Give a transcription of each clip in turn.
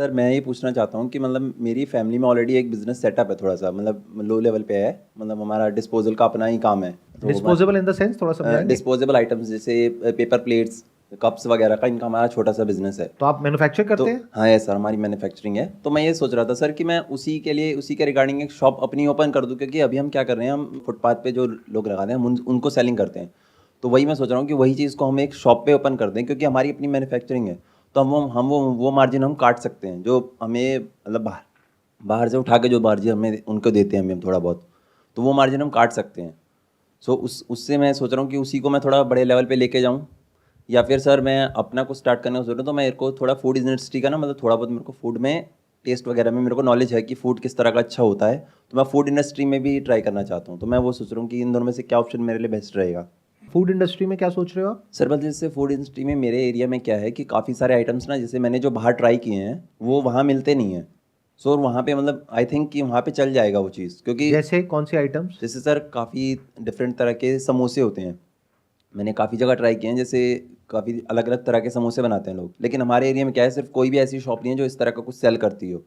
Sir मैं ये पूछना चाहता हूँ कि मतलब मेरी फैमिली में ऑलरेडी एक बिजनेस सेटअप है, थोड़ा सा मतलब लो लेवल पे है। मतलब हमारा डिस्पोजल का अपना ही काम है। तो डिस्पोजेबल इन द सेंस थोड़ा समझाएंगे। डिस्पोजेबल आइटम्स जैसे पेपर प्लेट्स, कप्स वगैरह का इनका हमारा छोटा सा बिजनेस है। तो आप मैन्युफैक्चर तो करते हैं? हाँ है सर, हमारी मैन्युफैक्चरिंग है। तो मैं ये सोच रहा था सर कि मैं उसी के लिए उसी के रिगार्डिंग एक शॉप अपनी ओपन कर दूं, क्योंकि अभी हम क्या कर रहे हैं, हम फुटपाथ पे जो लोग लगाते हैं हम उनको सेलिंग करते हैं। तो वही मैं सोच रहा हूँ कि वही चीज़ को हम एक शॉप पे ओपन कर दें, क्योंकि हमारी अपनी मैन्युफैक्चरिंग है। तो हम वो मार्जिन हम काट सकते हैं जो हमें मतलब बाहर बाहर से उठा के जो मार्जिन हमें उनको देते हैं हम थोड़ा बहुत, तो वो मार्जिन हम काट सकते हैं। सो उससे मैं सोच रहा हूँ कि उसी को मैं थोड़ा बड़े लेवल पे लेके जाऊँ, या फिर सर मैं अपना कुछ स्टार्ट करने को सोच रहा हूँ। तो मेरे को थोड़ा फूड इंडस्ट्री का ना, मतलब थोड़ा बहुत मेरे को फूड में टेस्ट वगैरह में मेरे को नॉलेज है कि फूड किस तरह का अच्छा होता है। तो मैं फूड इंडस्ट्री में भी ट्राई करना चाहता हूँ। तो मैं वो सोच रहा हूँ कि इन दोनों में से क्या ऑप्शन मेरे लिए बेस्ट रहेगा। फूड इंडस्ट्री में क्या सोच रहे हो आप? सर मतलब जैसे फूड इंडस्ट्री में मेरे एरिया में क्या है कि काफ़ी सारे आइटम्स ना, जैसे मैंने जो बाहर ट्राई किए हैं वो वहाँ मिलते नहीं हैं। सो वहाँ पे मतलब आई थिंक कि वहाँ पे चल जाएगा वो चीज़, क्योंकि जैसे कौन सी आइटम्स? जैसे सर काफ़ी डिफरेंट तरह के समोसे होते हैं। मैंने काफ़ी जगह ट्राई किए हैं, जैसे काफ़ी अलग अलग तरह के समोसे बनाते हैं लोग। लेकिन हमारे एरिया में क्या है, सिर्फ कोई भी ऐसी शॉप नहीं है जो इस तरह का कुछ सेल करती हो।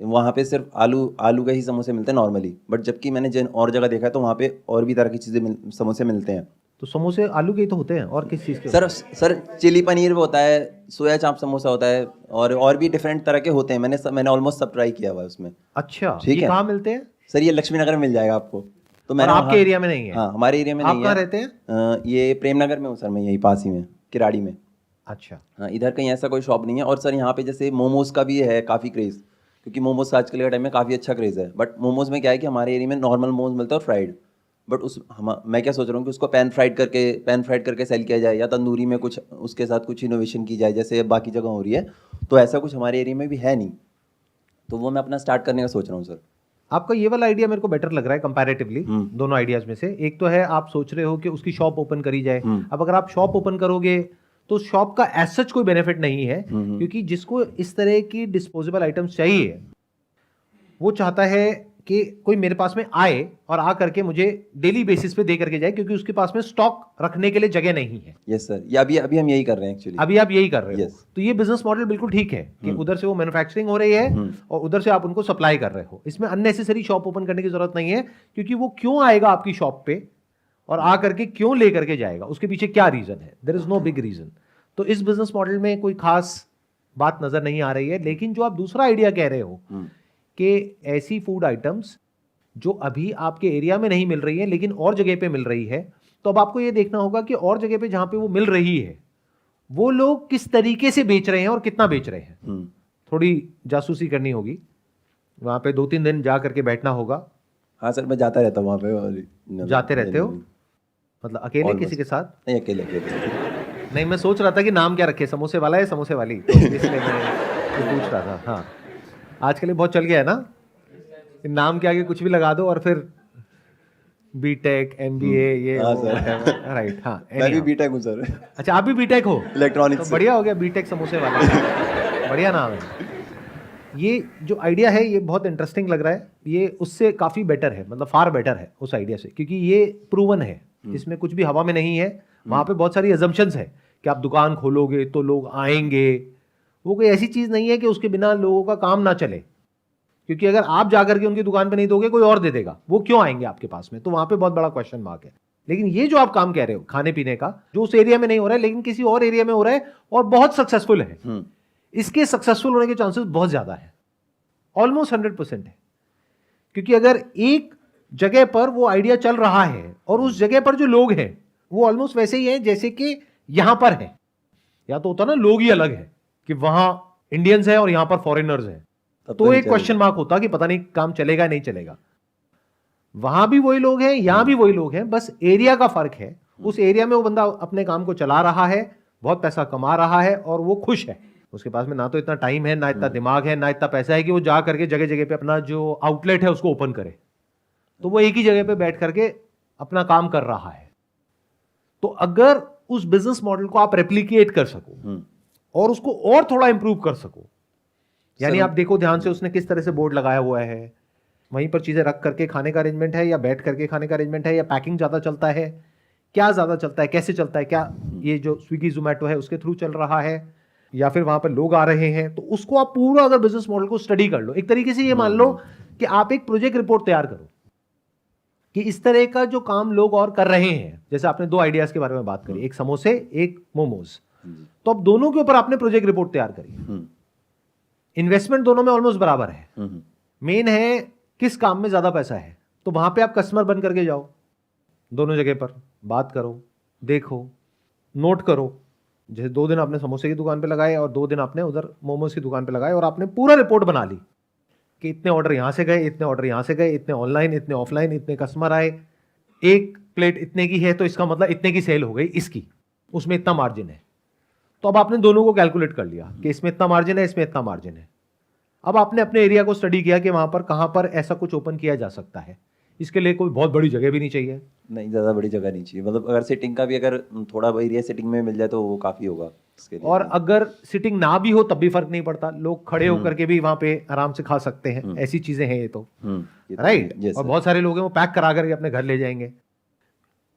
वहाँ पे सिर्फ आलू आलू के ही समोसे मिलते हैं नॉर्मली। बट जबकि मैंने जिन और जगह देखा है तो वहाँ पे और भी तरह की समोसे मिलते हैं। तो समोसे आलू के ही तो होते हैं, और किस चीज़ के सर होते हैं? सर चिली पनीर भी होता है, सोया चाप समोसा होता है, और भी डिफरेंट तरह के होते हैं। मैंने ऑलमोस्ट सब ट्राई किया हुआ है उसमें। अच्छा, ठीक ये है कहाँ मिलते हैं? सर, ये लक्ष्मी नगर में मिल जाएगा आपको। तो और मैंने आपके वहाँ, एरिया में नहीं है? हाँ हमारे एरिया में आप नहीं है। कहाँ रहते हैं? ये प्रेम नगर में हूँ सर, मैं यही पास ही में, किराड़ी में। अच्छा। हाँ इधर कहीं ऐसा कोई शॉप नहीं है। और सर यहाँ पे जैसे मोमोज़ का भी है काफ़ी क्रेज़, क्योंकि मोमोज़ आजकल के टाइम में काफ़ी अच्छा क्रेज़ है। बट मोमोज़ में क्या है कि हमारे एरिया में नॉर्मल मोमोज़ मिलता है और फ्राइड। बट मैं क्या सोच रहा हूँ कि उसको पैन फ्राइड करके सेल किया जाए, या तंदूरी में कुछ उसके साथ कुछ इनोवेशन की जाए जैसे बाकी जगह हो रही है। तो ऐसा कुछ हमारे एरिया में भी है नहीं। तो वो मैं अपना स्टार्ट करने का सोच रहा हूँ सर। आपका ये वाला आइडिया मेरे को बेटर लग रहा है कंपैरेटिवली हम्म। दोनों आइडियाज में से। एक तो है आप सोच रहे हो कि उसकी शॉप ओपन करी जाए। हम्म। अब अगर आप शॉप ओपन करोगे तो शॉप का एज सच कोई बेनिफिट नहीं है, हम्म। क्योंकि जिसको इस तरह की डिस्पोजेबल आइटम्स चाहिए वो चाहता है कि कोई मेरे पास में आए और आ करके मुझे डेली बेसिस पे दे करके जाए, क्योंकि उसके पास में स्टॉक रखने के लिए जगह नहीं है। यस सर, ये अभी अभी हम यही कर रहे हैं एक्चुअली। अभी आप यही कर रहे हो। यस। तो ये बिजनेस मॉडल बिल्कुल ठीक है कि उधर से वो मैन्युफैक्चरिंग हो रही है और उधर से आप उनको सप्लाई कर रहे हो। इसमें अननेसेसरी शॉप ओपन करने की जरूरत नहीं है, क्योंकि वो क्यों आएगा आपकी शॉप पे और आ करके क्यों ले करके जाएगा, उसके पीछे क्या रीजन है? There is no big reason. तो इस बिजनेस मॉडल में कोई खास बात नजर नहीं आ रही है। लेकिन जो आप दूसरा आइडिया कह रहे हो कि ऐसी फूड आइटम्स जो अभी आपके एरिया में नहीं मिल रही है लेकिन और जगह पे मिल रही है, तो अब आपको यह देखना होगा कि और जगह पे जहां पे वो मिल रही है वो लोग किस तरीके से बेच रहे हैं और कितना बेच रहे हैं। थोड़ी जासूसी करनी होगी, वहां पे 2-3 दिन जा करके बैठना होगा। हाँ सर, मैं जाता रहता हूँ वहाँ पे। और जाते रहते हो? मतलब अकेले किसी ऑलमोस्ट के साथ? नहीं, अकेले अकेले। नहीं, मैं सोच रहा था कि नाम क्या रखे, समोसे वाला है समोसे वाली, तो इसलिए मैं ये पूछ रहा था। हाँ, आजकल ये बहुत चल गया है ना, कि नाम के आगे कुछ भी लगा दो और फिर बीटेक एमबीए ये हाँ वो सर। राइट। हाँ, मैं भी anyhow। बीटेक हूँ सर, अच्छा, आप भी बीटेक हो? तो इलेक्ट्रॉनिक्स से। बढ़िया हो गया, बीटेक समोसे वाला। बढ़िया नाम है। ये जो आइडिया है ये बहुत इंटरेस्टिंग लग रहा है। ये उससे काफ़ी बेटर है, मतलब फार बेटर है उस आइडिया से, क्योंकि ये प्रूवन है, इसमें कुछ भी हवा में नहीं है। वहाँ पे बहुत सारी अजम्पशंस है कि आप दुकान खोलोगे तो लोग आएंगे। वो कोई ऐसी चीज़ नहीं है कि उसके बिना लोगों का काम ना चले, क्योंकि अगर आप जाकर के उनकी दुकान पे नहीं दोगे कोई और दे देगा, वो क्यों आएंगे आपके पास में? तो वहाँ पे बहुत बड़ा क्वेश्चन मार्क है। लेकिन ये जो आप काम कह रहे हो खाने पीने का, जो उस एरिया में नहीं हो रहा है लेकिन किसी और एरिया में हो रहा है और बहुत सक्सेसफुल है, इसके सक्सेसफुल होने के चांसेस बहुत ज्यादा है, ऑलमोस्ट 100% है। क्योंकि अगर एक जगह पर वो आइडिया चल रहा है और उस जगह पर जो लोग हैं वो ऑलमोस्ट वैसे ही हैं जैसे कि यहां पर है। या तो होता ना लोग ही अलग है कि वहां इंडियंस है और यहां पर फॉरेनर्स हैं, तो नहीं एक क्वेश्चन चलेगा। मार्क होता कि पता नहीं काम चलेगा नहीं चलेगा। वहां भी वही लोग हैं, यहां भी वही लोग हैं, बस एरिया का फर्क है। उस एरिया में वो बंदा अपने काम को चला रहा है, बहुत पैसा कमा रहा है और वो खुश है। उसके पास में ना तो इतना टाइम है, ना इतना दिमाग है, ना इतना पैसा है कि वो जा करके जगह जगह पे अपना जो आउटलेट है उसको ओपन करे। तो वो एक ही जगह पे बैठ करके अपना काम कर रहा है। तो अगर उस बिजनेस मॉडल को आप रेप्लिकेट कर सको और उसको और थोड़ा इंप्रूव कर सको, यानी आप देखो ध्यान से उसने किस तरह से बोर्ड लगाया हुआ है, वहीं पर चीजें रख करके खाने का अरेंजमेंट है या बैठ करके खाने का अरेंजमेंट है, या पैकिंग ज्यादा चलता है, क्या ज्यादा चलता है, कैसे चलता है, क्या ये जो स्विगी जोमेटो है उसके थ्रू चल रहा है या फिर वहां पर लोग आ रहे हैं, तो उसको आप पूरा अगर बिजनेस मॉडल को स्टडी कर लो, एक तरीके से ये मान लो कि आप एक प्रोजेक्ट रिपोर्ट तैयार करो कि इस तरह का जो काम लोग और कर रहे हैं, जैसे आपने 2 आइडियाज के बारे में बात करी, एक समोसे एक मोमोज, तो अब दोनों के ऊपर आपने प्रोजेक्ट रिपोर्ट तैयार करी, इन्वेस्टमेंट दोनों में ऑलमोस्ट बराबर है, मेन है किस काम में ज्यादा पैसा है, तो वहां पे आप कस्टमर बन करके जाओ, दोनों जगह पर बात करो, देखो, नोट करो, जैसे 2 दिन आपने समोसे की दुकान पे लगाए और 2 दिन आपने उधर मोमोज की दुकान पे लगाए, और आपने पूरा रिपोर्ट बना ली कि इतने ऑर्डर यहां से गए, इतने ऑर्डर यहां से गए, इतने ऑनलाइन, इतने ऑफलाइन, इतने कस्टमर आए, एक प्लेट इतने की है तो इसका मतलब इतने की सेल हो गई इसकी, उसमें इतना मार्जिन है। तो अब आपने दोनों को कैलकुलेट कर लिया कि इसमें इतना मार्जिन है, इसमें इतना मार्जिन है। अब आपने अपने एरिया को स्टडी किया कि वहां पर कहां पर ऐसा कुछ ओपन किया जा सकता है। इसके लिए कोई बहुत बड़ी जगह भी नहीं चाहिए, नहीं ज़्यादा बड़ी जगह नहीं चाहिए, मतलब अगर सिटिंग का भी अगर थोड़ा एरिया सिटिंग में मिल जाए तो वो काफ़ी होगा इसके लिए। और अगर सिटिंग ना भी हो तब भी फर्क नहीं पड़ता, लोग खड़े होकर के भी वहां पे आराम से खा सकते हैं, ऐसी चीजें हैं ये तो, राइट। और बहुत सारे लोग हैं वो पैक करा करके अपने घर ले जाएंगे।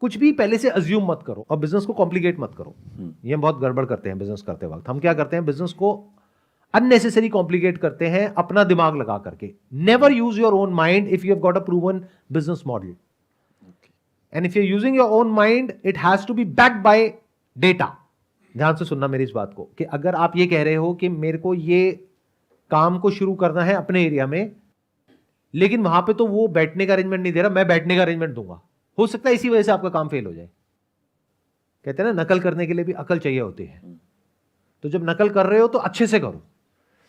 कुछ भी पहले से अज्यूम मत करो और बिजनेस को कॉम्प्लिकेट मत करो, ये बहुत गड़बड़ करते हैं बिजनेस करते वक्त। हम क्या करते हैं, बिजनेस को अननेसेसरी कॉम्प्लिकेट करते हैं अपना दिमाग लगा करके। Never use your own mind if you have got a proven business model, and if you are using your own mind it has to be backed by data. ध्यान से सुनना मेरी इस बात को, कि अगर आप ये कह रहे हो कि मेरे को ये काम को शुरू करना है अपने एरिया में, लेकिन वहां पे तो वो बैठने का अरेंजमेंट नहीं दे रहा, मैं बैठने का अरेंजमेंट दूंगा, हो सकता है इसी वजह से आपका काम फेल हो जाए। कहते हैं ना, नकल करने के लिए भी अकल चाहिए होती है। तो जब नकल कर रहे हो तो अच्छे से करो,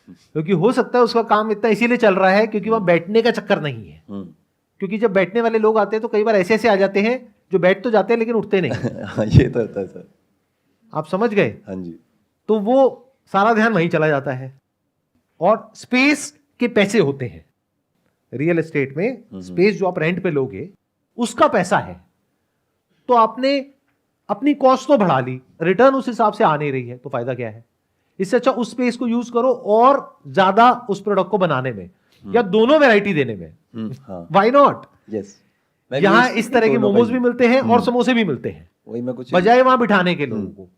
क्योंकि हो सकता है उसका काम इतना इसीलिए चल रहा है क्योंकि वहां बैठने का चक्कर नहीं है। क्योंकि जब बैठने वाले लोग आते हैं तो कई बार ऐसे ऐसे आ जाते हैं जो बैठ तो जाते हैं लेकिन उठते नहीं। ये तो होता है सर, आप समझ गए? हाँ जी। तो वो सारा ध्यान वहीं चला जाता है। और स्पेस के पैसे होते हैं रियल एस्टेट में, स्पेस जो आप रेंट पे लोगे उसका पैसा है, तो आपने अपनी कॉस्ट तो बढ़ा ली, रिटर्न उस हिसाब से आ नहीं रही है, तो फायदा क्या है? इससे अच्छा उस स्पेस को यूज करो और ज्यादा उस प्रोडक्ट को बनाने में या दोनों वैरायटी देने में। Why not? यस, यहां इस तरह के मोमोज भी मिलते हैं और समोसे भी मिलते हैं, वही मैं कुछ बजाय वहां बिठाने के लोगों को।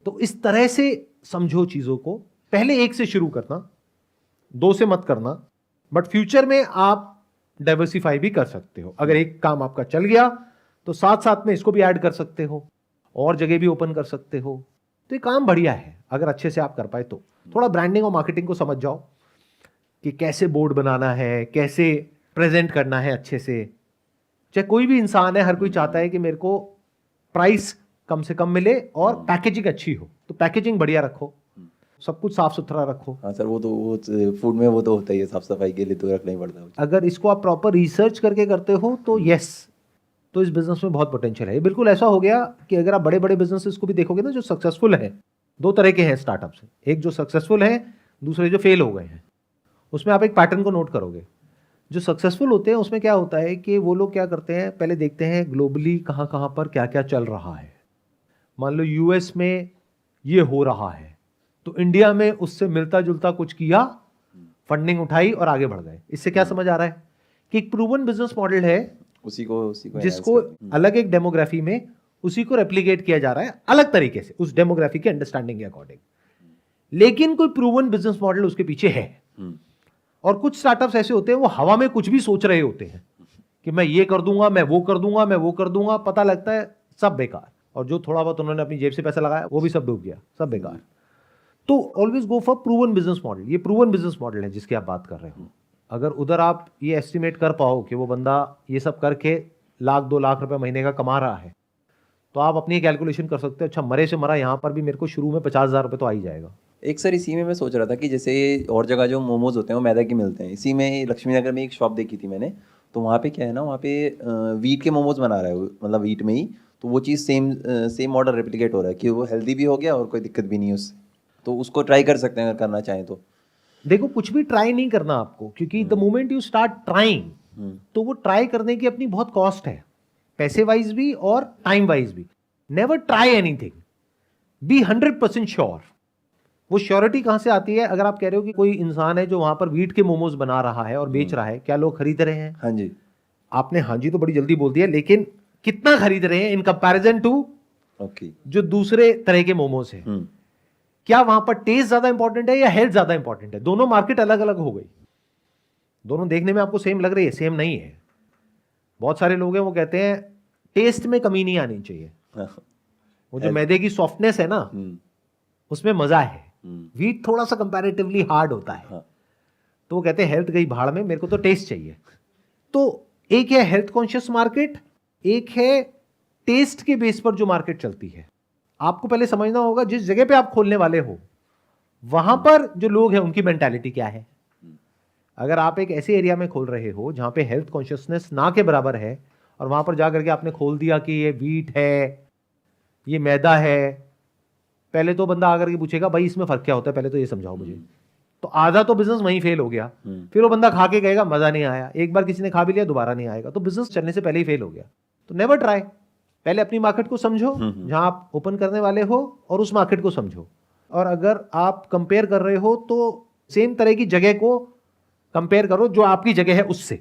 तो इस तरह से समझो चीजों को, पहले 1 से शुरू करना, 2 से मत करना, बट फ्यूचर में आप डाइवर्सिफाई भी कर सकते हो। अगर एक काम आपका चल गया तो साथ साथ में इसको भी ऐड कर सकते हो और जगह भी ओपन कर सकते हो। तो ये काम बढ़िया है अगर अच्छे से आप कर पाए तो। थोड़ा ब्रांडिंग और मार्केटिंग को समझ जाओ कि कैसे बोर्ड बनाना है, कैसे प्रेजेंट करना है अच्छे से। चाहे कोई भी इंसान है, हर कोई चाहता है कि मेरे को प्राइस कम से कम मिले और पैकेजिंग अच्छी हो, तो पैकेजिंग बढ़िया रखो, सब कुछ साफ सुथरा रखो। हाँ सर, वो फूड में वो तो होता ही है, साफ सफाई के लिए तो रखना ही पड़ता है। अगर इसको आप प्रॉपर रिसर्च करके करते हो तो यस, तो इस बिजनेस में बहुत पोटेंशियल है। ये बिल्कुल ऐसा हो गया कि अगर आप बड़े बड़े बिजनेसेस को भी देखोगे ना जो सक्सेसफुल है, 2 तरह के हैं स्टार्टअप्स, एक जो सक्सेसफुल है, दूसरे जो फेल हो गए हैं। उसमें आप एक पैटर्न को नोट करोगे। जो सक्सेसफुल होते हैं उसमें क्या होता है कि वो लोग क्या करते हैं, पहले देखते हैं ग्लोबली कहाँ कहाँ पर क्या क्या चल रहा है। मान लो यूएस में ये हो रहा है तो इंडिया में उससे मिलता जुलता कुछ किया, फंडिंग उठाई और आगे बढ़ गए। इससे क्या समझ आ रहा है कि एक प्रूवन बिजनेस मॉडल है उसी को जिसको अलग एक डेमोग्राफी में उसी को रेप्लिकेट किया जा रहा है अलग तरीके से, उस डेमोग्राफी के अंडरस्टैंडिंग के अकॉर्डिंग, लेकिन कोई प्रूवन बिजनेस मॉडल उसके पीछे है। और कुछ स्टार्टअप्स ऐसे होते हैं वो हवा में कुछ भी सोच रहे होते हैं कि मैं ये कर दूंगा, मैं वो कर दूंगा, मैं वो कर दूंगा, पता लगता है सब बेकार। और जो थोड़ा बहुत उन्होंने अपनी जेब से पैसा लगाया वो भी सब डूब गया, सब बेकार। तो always go for proven business model. ये प्रूवन बिजनेस मॉडल है जिसकी आप बात कर रहे हो। अगर उधर आप ये एस्टिमेट कर पाओ कि वो बंदा ये सब करके 1-2 लाख रुपए महीने का कमा रहा है, तो आप अपनी कैलकुलेशन कर सकते हो, अच्छा मरे से मरा यहाँ पर भी मेरे को शुरू में 50,000 रुपये तो आ ही जाएगा। एक सर इसी में मैं सोच रहा था कि जैसे और जगह जो मोमोज होते हैं वो मैदा के मिलते हैं, इसी में लक्ष्मी नगर में एक शॉप देखी थी मैंने, तो वहाँ पे क्या है ना, वहाँ पे वीट के मोमोज बना रहा है, मतलब वीट में ही, तो वो चीज़ सेम ऑर्डर रेप्लिकेट हो रहा है कि वो हेल्दी भी हो गया और कोई दिक्कत भी नहीं है उससे। तो उसको ट्राई कर सकते हैं अगर करना चाहें तो। देखो, कुछ भी ट्राई नहीं करना आपको, क्योंकि the moment you start trying तो वो ट्राई करने की अपनी बहुत कॉस्ट है, पैसे वाइज भी और टाइम वाइज भी। Never try anything, B 100% sure. वो श्योरिटी कहां से आती है? अगर आप कह रहे हो कि कोई इंसान है जो वहां पर वीट के मोमोज बना रहा है और बेच रहा है, क्या लोग खरीद रहे हैं? हाँ जी। आपने हाँ जी तो बड़ी जल्दी बोल दिया, लेकिन कितना खरीद रहे हैं इन कंपैरिजन टू ओके जो दूसरे तरह के मोमोज हैं? क्या वहां पर टेस्ट ज्यादा इंपॉर्टेंट है या हेल्थ ज्यादा इंपॉर्टेंट है? दोनों मार्केट अलग अलग हो गई, दोनों देखने में आपको सेम लग रही है, सेम नहीं है। बहुत सारे लोग हैं वो कहते हैं टेस्ट में कमी नहीं आनी चाहिए, वो जो मैदे की सॉफ्टनेस है ना उसमें मजा है, व्हीट थोड़ा सा कंपैरेटिवली हार्ड होता है। हाँ। तो वो कहते हैं हेल्थ गई भाड़ में, मेरे को तो टेस्ट चाहिए। तो एक है हेल्थ कॉन्शियस मार्केट, एक है टेस्ट के बेस पर जो मार्केट चलती है। आपको पहले समझना होगा जिस जगह पे आप खोलने वाले हो वहां पर जो लोग हैं उनकी मेंटालिटी क्या है। अगर आप एक ऐसे एरिया में खोल रहे हो जहां पे हेल्थ कॉन्शियसनेस ना के बराबर है और वहां पर जाकर के आपने खोल दिया कि ये व्हीट है, ये मैदा है, पहले तो बंदा आकर के पूछेगा भाई इसमें फर्क क्या होता है, पहले तो ये समझाओ मुझे। तो आधा तो बिजनेस वहीं फेल हो गया। फिर वो बंदा खा के कहेगा मजा नहीं आया, एक बार किसी ने खा भी लिया दोबारा नहीं आएगा, तो बिजनेस चलने से पहले ही फेल हो गया। तो नेवर ट्राई, पहले अपनी मार्केट को समझो जहां आप ओपन करने वाले हो और उस मार्केट को समझो। और अगर आप कंपेयर कर रहे हो तो सेम तरह की जगह को कंपेयर करो जो आपकी जगह है उससे।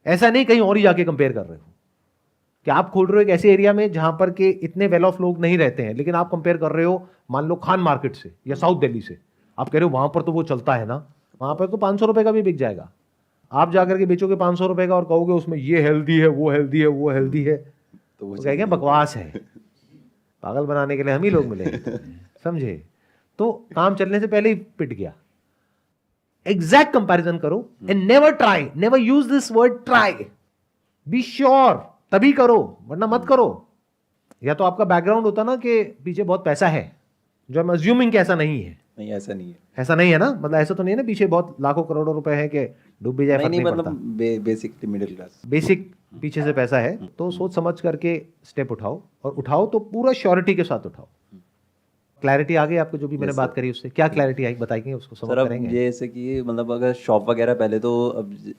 ऐसा नहीं कहीं और ही जाके कंपेयर कर रहे हो कि आप खोल रहे हो एक ऐसे एरिया में जहां पर के इतने वेल ऑफ लोग नहीं रहते हैं, लेकिन आप कंपेयर कर रहे हो मान लो खान मार्केट से या साउथ दिल्ली से। आप कह रहे हो वहां पर तो वो चलता है ना, वहां पर तो 500 रुपए का भी बिक जाएगा। आप जाकर के बेचोगे 500 रुपए का और कहोगे उसमें ये हेल्दी है, वो हेल्दी है, वो हेल्दी है, तो कहेंगे बकवास है, पागल बनाने के लिए हम ही लोग मिले, समझे? तो काम चलने से पहले ही पिट गया। एग्जैक्ट कंपैरिजन करो and never try, never use this word try, be sure तभी करो वरना मत करो। या तो आपका बैकग्राउंड होता ना कि पीछे बहुत पैसा है, जो हम अज्यूमिंग कि ऐसा नहीं है। नहीं ऐसा नहीं है, ऐसा नहीं है ना, मतलब ऐसा तो नहीं है ना पीछे बहुत लाखों करोड़ों रुपए है कि डूब भी जाए फर्क नहीं नहीं मतलब पड़ता। बेसिकली मिडिल क्लास, बेसिक पीछे से पैसा है तो सोच समझ करके स्टेप उठाओ, और उठाओ तो पूरा श्योरिटी के साथ उठाओ। क्लैरिटी आ गई आपको जो भी मैंने बात करी उससे? क्या क्लैरिटी आई बताएंगे, उसको समझ सर अब करेंगे। जैसे कि मतलब अगर शॉप वगैरह पहले तो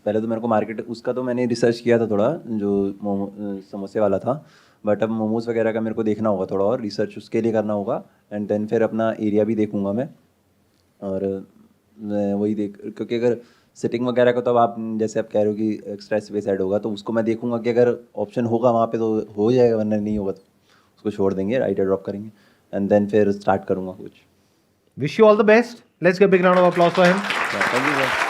मेरे को मार्केट उसका तो मैंने रिसर्च किया था थोड़ा, जो समोसे वाला था, बट अब मोमोज़ वगैरह का मेरे को देखना होगा थोड़ा और रिसर्च उसके लिए करना होगा। एंड देन फिर अपना एरिया भी देखूंगा मैं, और मैं वही क्योंकि अगर सिटिंग वगैरह का तो अब आप जैसे आप कह रहे हो कि एक्स्ट्रा स्पेस ऐड होगा, तो उसको मैं देखूंगा कि अगर ऑप्शन होगा वहाँ पे तो हो जाएगा, वरना नहीं होगा तो उसको छोड़ देंगे, आइडिया ड्रॉप करेंगे एंड देन फिर स्टार्ट करूँगा कुछ। Wish you all the best, let's give big round of applause for him. Thank you sir.